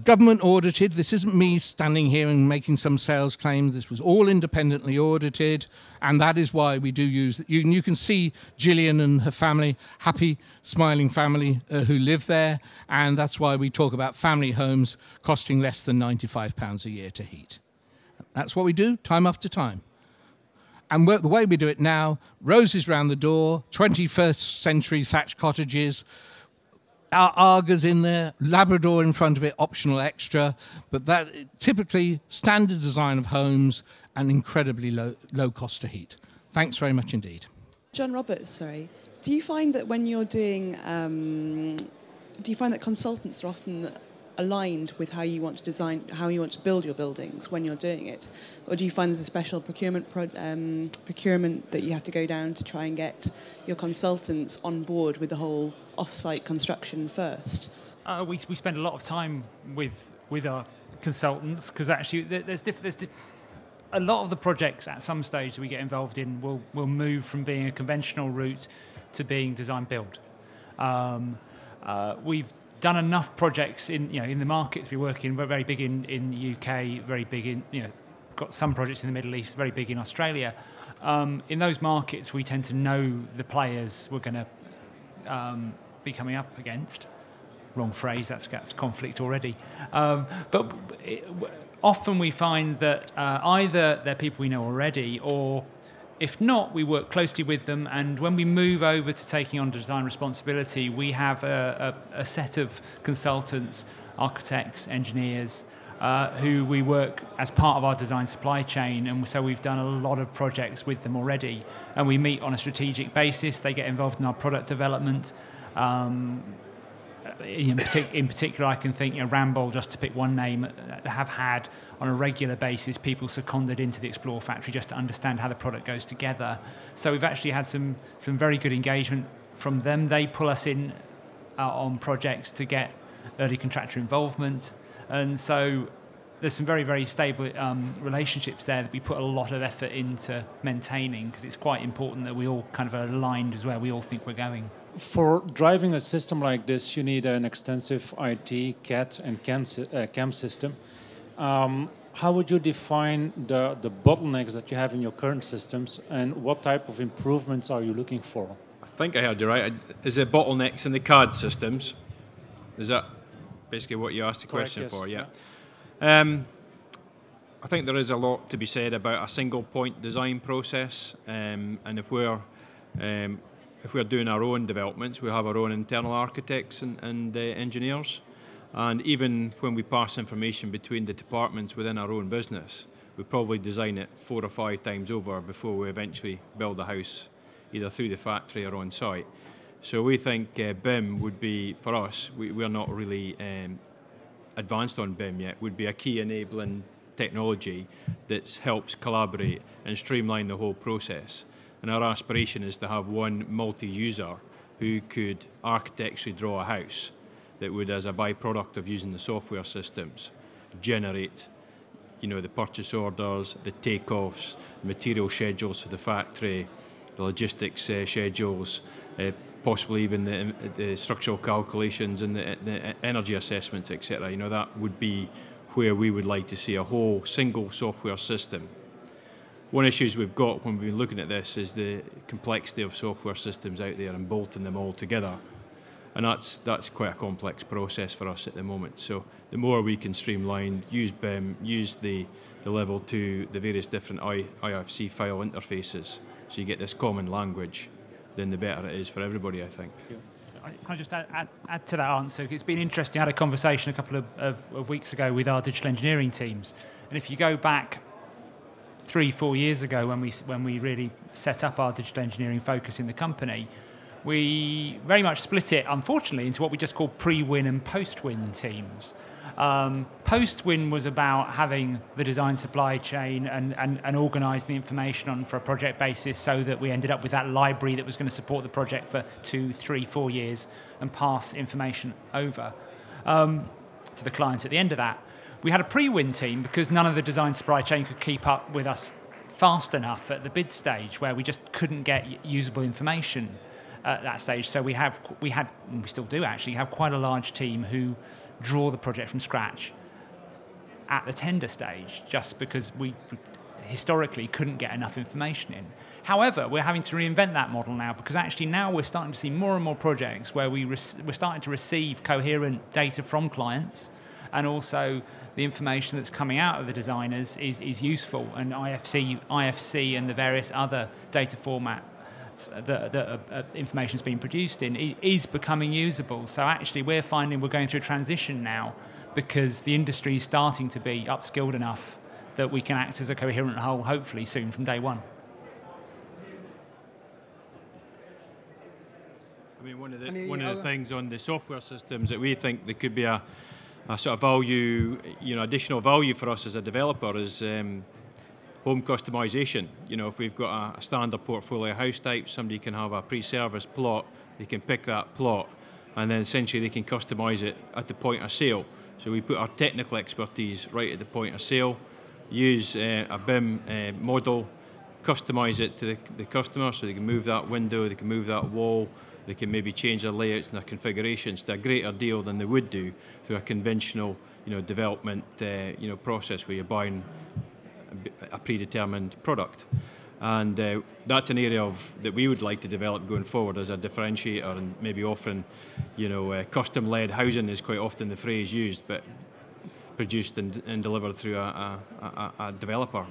Government audited. This isn't me standing here and making some sales claim. This was all independently audited, and that is why we do use it. You can see Gillian and her family, happy, smiling family who live there, and that's why we talk about family homes costing less than £95 a year to heat. That's what we do, time after time. And the way we do it now, roses round the door, 21st century thatched cottages, our Argas in there, Labrador in front of it, optional extra, but that typically standard design of homes and incredibly low cost to heat. Thanks very much indeed. John Roberts, sorry. Do you find that when you're doing, do you find that consultants are often aligned with how you want to design, how you want to build your buildings when you're doing it? Or do you find there's a special procurement that you have to go down to try and get your consultants on board with the whole off-site construction first? We spend a lot of time with our consultants because actually there's a lot of the projects at some stage that we get involved in will move from being a conventional route to being design build. We've done enough projects in the markets we work in. We're very big in the UK, very big in got some projects in the Middle East, very big in Australia. In those markets, we tend to know the players we're going to be coming up against. Wrong phrase, that's conflict already. But often we find that either they're people we know already, or if not, we work closely with them, and when we move over to taking on design responsibility, we have a set of consultants, architects, engineers, who we work as part of our design supply chain, and so we've done a lot of projects with them already, and we meet on a strategic basis. They get involved in our product development. In particular, I can think, Ramboll, just to pick one name, have had on a regular basis people seconded into the Explore factory just to understand how the product goes together. So we've actually had some very good engagement from them. They pull us in on projects to get early contractor involvement, and so there's some very, very stable relationships there that we put a lot of effort into maintaining, because it's quite important that we all kind of are aligned as where we all think we're going. For driving a system like this, you need an extensive IT, CAD, and CAM system. How would you define the bottlenecks that you have in your current systems, and what type of improvements are you looking for? I think I heard you right. Is there bottlenecks in the CAD systems? Is that basically what you asked the question Correct, yes. for? Yeah. I think there is a lot to be said about a single point design process, and if we're doing our own developments, we have our own internal architects and engineers, and even when we pass information between the departments within our own business, we probably design it 4 or 5 times over before we eventually build a house, either through the factory or on site. So we think BIM would be, for us, we're not really advanced on BIM yet, would be a key enabling technology that helps collaborate and streamline the whole process. And our aspiration is to have one multi-user who could architecturally draw a house that would, as a byproduct of using the software systems, generate, you know, the purchase orders, the takeoffs, material schedules for the factory, the logistics schedules, possibly even the structural calculations and the energy assessments, etc. You know, that would be where we would like to see a whole single software system. One of the issues we've got when we've been looking at this is the complexity of software systems out there and bolting them all together. And that's quite a complex process for us at the moment. So the more we can streamline, use BIM, use the level 2, the various different IFC file interfaces, so you get this common language, then the better it is for everybody, I think. Can I just add to that answer? It's been interesting. I had a conversation a couple of weeks ago with our digital engineering teams. And if you go back 3-4 years ago when we really set up our digital engineering focus in the company, we very much split it, unfortunately, into what we just call pre-win and post-win teams. Post-win was about having the design supply chain and organising the information for a project basis so that we ended up with that library that was going to support the project for 2, 3, 4 years and pass information over to the clients at the end of that. We had a pre-win team because none of the design supply chain could keep up with us fast enough at the bid stage, where we just couldn't get usable information at that stage. So we had, and we still do actually, have quite a large team who draw the project from scratch at the tender stage, just because we historically couldn't get enough information in. However, we're having to reinvent that model now, because actually now we're starting to see more and more projects where we're starting to receive coherent data from clients, and also the information that's coming out of the designers is useful, and IFC and the various other data formats that information is being produced in is becoming usable. So actually we're finding we're going through a transition now, because the industry is starting to be upskilled enough that we can act as a coherent whole, hopefully soon from day one. I mean, one of the things on the software systems that we think there could be a sort of value, you know, additional value for us as a developer is home customization. You know, if we've got a standard portfolio house type, somebody can have a pre-service plot, they can pick that plot, and then essentially they can customize it at the point of sale. So we put our technical expertise right at the point of sale, use a BIM model, customize it to the customer, so they can move that window, they can move that wall, they can maybe change their layouts and their configurations to a greater deal than they would do through a conventional, you know, development process where you're buying a predetermined product. And that's an area that we would like to develop going forward as a differentiator, and maybe offering, you know, custom-led housing is quite often the phrase used, but produced and delivered through a developer.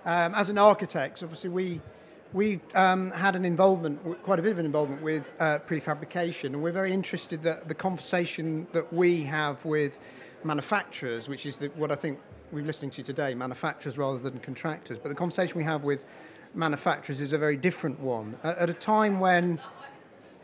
As an architect, obviously we've had an involvement, quite a bit of an involvement with prefabrication, and we're very interested that the conversation that we have with manufacturers, which is what I think we're listening to today, manufacturers rather than contractors, but the conversation we have with manufacturers is a very different one. At a time when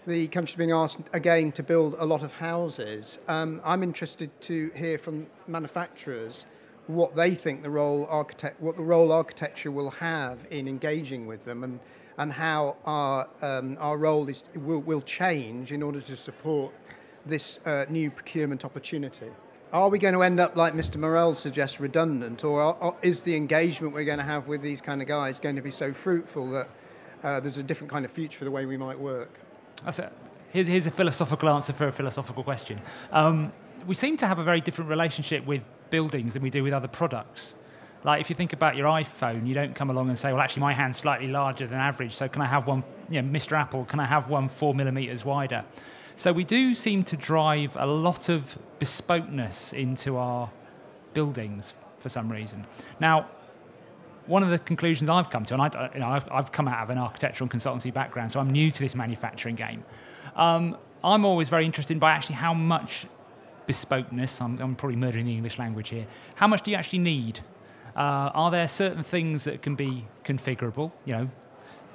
the country's being asked again to build a lot of houses, I'm interested to hear from manufacturers what they think what the role architecture will have in engaging with them, and how our role will change in order to support this new procurement opportunity. Are we going to end up, like Mr. Morell suggests, redundant, or is the engagement we're going to have with these kind of guys going to be so fruitful that there's a different kind of future for the way we might work? Here's a philosophical answer for a philosophical question. We seem to have a very different relationship with buildings than we do with other products. Like if you think about your iPhone, you don't come along and say, well, actually my hand's slightly larger than average, so can I have one, Mr. Apple, can I have one 4 millimeters wider? So we do seem to drive a lot of bespokeness into our buildings for some reason. Now, one of the conclusions I've come to, and I've come out of an architectural and consultancy background, so I'm new to this manufacturing game. I'm always very interested by actually how much bespokeness, I'm probably murdering the English language here, how much do you actually need? Are there certain things that can be configurable,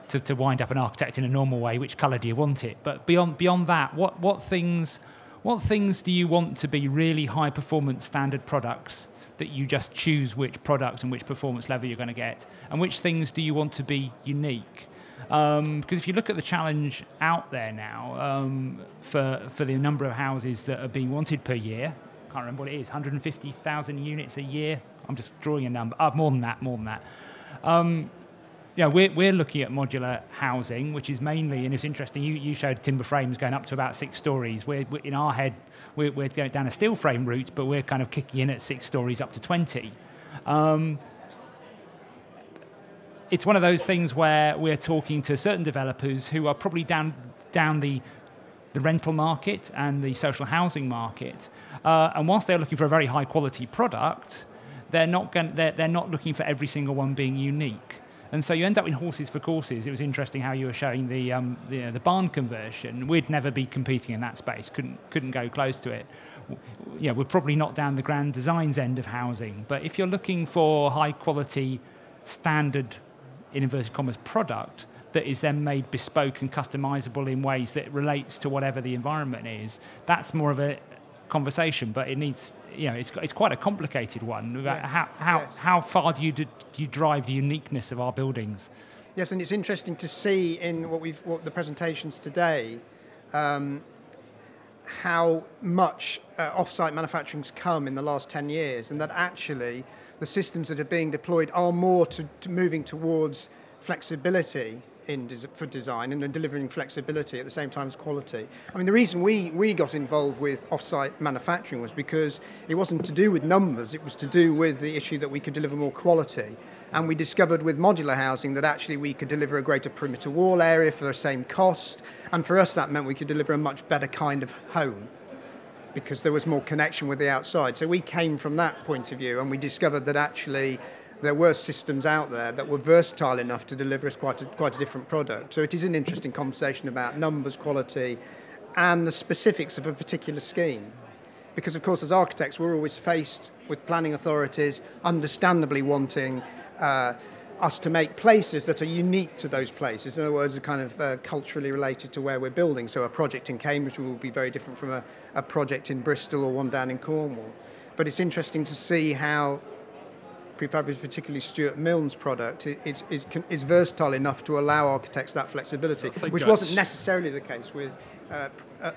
to wind up an architect in a normal way? Which colour do you want it? But beyond that, what things do you want to be really high performance standard products that you just choose which product and which performance level you're going to get, and which things do you want to be unique? Because if you look at the challenge out there now for the number of houses that are being wanted per year, I can't remember what it is, 150,000 units a year. I'm just drawing a number. More than that. We're looking at modular housing, which is mainly, and it's interesting, you showed timber frames going up to about 6 stories. We're in our head, we're going down a steel frame route, but we're kind of kicking in at 6 stories up to 20. It's one of those things where we're talking to certain developers who are probably down the rental market and the social housing market, and whilst they're looking for a very high quality product, they're not looking for every single one being unique. And so you end up in horses for courses. It was interesting how you were showing the barn conversion. We'd never be competing in that space. Couldn't go close to it. We're probably not down the grand designs end of housing. But if you're looking for high quality, standard, in inverted commas, product that is then made bespoke and customizable in ways that relates to whatever the environment is, that's more of a conversation. But it needs, it's quite a complicated one. About how far do you drive the uniqueness of our buildings? Yes, and it's interesting to see in what the presentations today, how much off-site manufacturing's come in the last 10 years, and that actually the systems that are being deployed are more to moving towards flexibility for design and delivering flexibility at the same time as quality. I mean, the reason we got involved with off-site manufacturing was because it wasn't to do with numbers, it was to do with the issue that we could deliver more quality. And we discovered with modular housing that actually we could deliver a greater perimeter wall area for the same cost, and for us that meant we could deliver a much better kind of home because there was more connection with the outside. So we came from that point of view, and we discovered that actually there were systems out there that were versatile enough to deliver us quite a different product. So it is an interesting conversation about numbers, quality, and the specifics of a particular scheme. Because, of course, as architects, we're always faced with planning authorities understandably wanting us to make places that are unique to those places. In other words, are kind of culturally related to where we're building. So a project in Cambridge will be very different from a project in Bristol or one down in Cornwall. But it's interesting to see how prefabricated, particularly Stewart Milne's product, is versatile enough to allow architects that flexibility, which wasn't necessarily the case with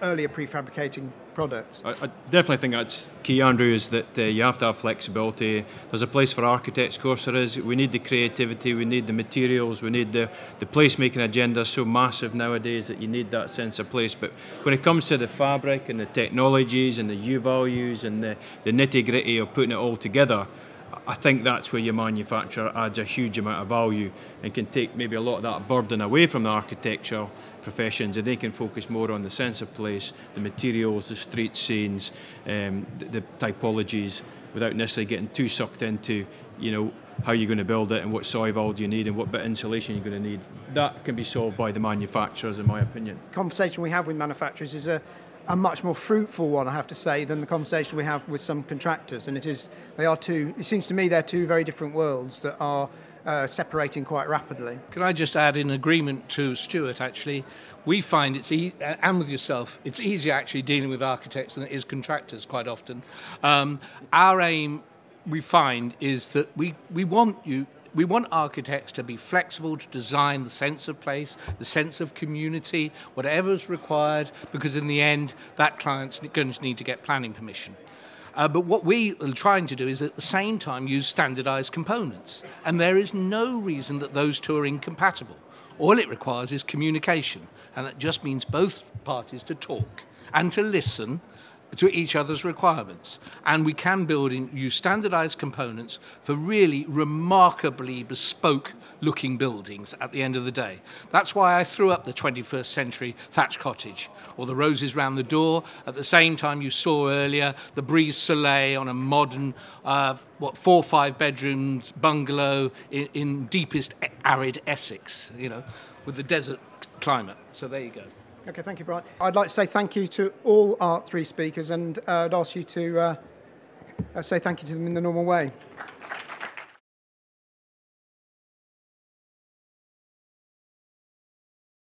earlier prefabricating products. I definitely think that's key, Andrew, is that you have to have flexibility. There's a place for architects, of course there is. We need the creativity, we need the materials, we need the place-making agenda is so massive nowadays that you need that sense of place. But when it comes to the fabric and the technologies and the U-values and the nitty-gritty of putting it all together, I think that's where your manufacturer adds a huge amount of value and can take maybe a lot of that burden away from the architectural professions, and they can focus more on the sense of place, the materials, the street scenes, the typologies, without necessarily getting too sucked into, how you're going to build it and what soil do you need and what bit of insulation you're going to need. That can be solved by the manufacturers, in my opinion. The conversation we have with manufacturers is a much more fruitful one, I have to say, than the conversation we have with some contractors. And it seems to me they're two very different worlds that are separating quite rapidly. Can I just add, in agreement to Stewart, actually, we find and with yourself, it's easier actually dealing with architects than it is contractors quite often. Our aim, we find, is that we want architects to be flexible, to design the sense of place, the sense of community, whatever is required, because in the end, that client's going to need to get planning permission. But what we are trying to do is at the same time use standardized components. And there is no reason that those two are incompatible. All it requires is communication. And that just means both parties to talk and to listen to each other's requirements. And we can use standardized components for really remarkably bespoke looking buildings at the end of the day. That's why I threw up the 21st century thatch cottage, or the roses round the door. At the same time, you saw earlier the Brise Soleil on a modern 4 or 5 bedrooms bungalow in deepest arid Essex, you know, with the desert climate. So there you go. Okay, thank you, Brian. I'd like to say thank you to all our 3 speakers, and I'd ask you to say thank you to them in the normal way.